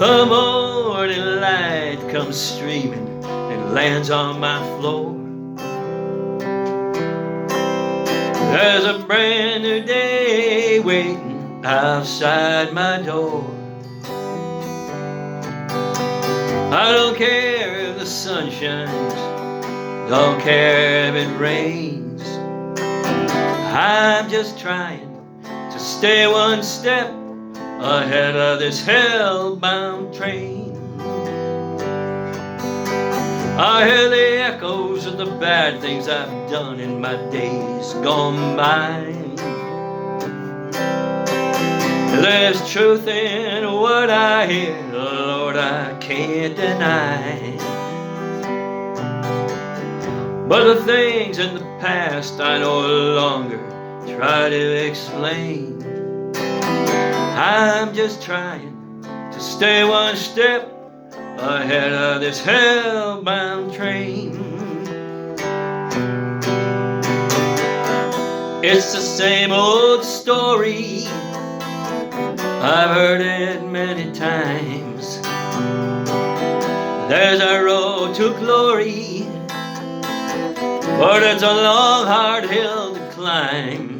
The morning light comes streaming and lands on my floor. There's a brand new day waiting outside my door. I don't care if the sun shines, don't care if it rains. I'm just trying to stay one step ahead of this hellbound train. I hear the echoes of the bad things I've done in my days gone by. There's truth in what I hear, Lord, I can't deny. But the things in the past I no longer try to explain. I'm just trying to stay one step ahead of this hellbound train. It's the same old story, I've heard it many times. There's a road to glory, but it's a long, hard hill to climb.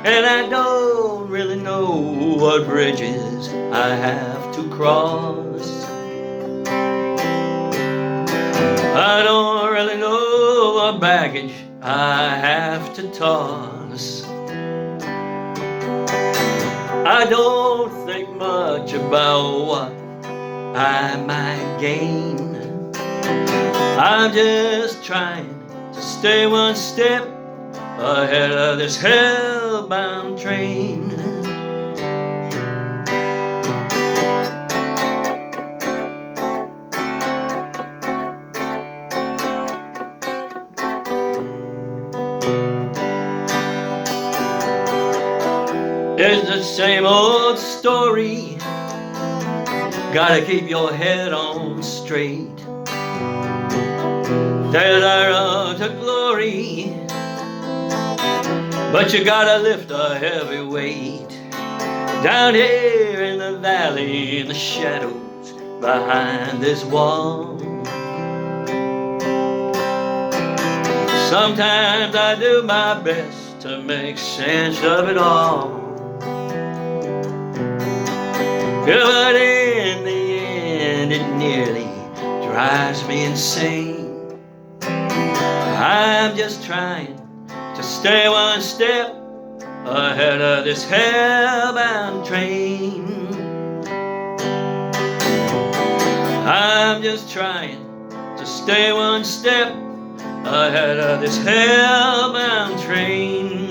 And I don't really know what bridges I have to cross. I don't really know what baggage I have to toss. I don't think much about what I might gain. I'm just trying to stay one step ahead of this hellbound train. It's the same old story, gotta keep your head on straight. There's a road to glory, but you gotta lift a heavy weight. Down here in the valley, in the shadows behind this wall, sometimes I do my best to make sense of it all. But in the end, it nearly drives me insane. I'm just trying to stay one step ahead of this hellbound train. I'm just trying to stay one step ahead of this hellbound train.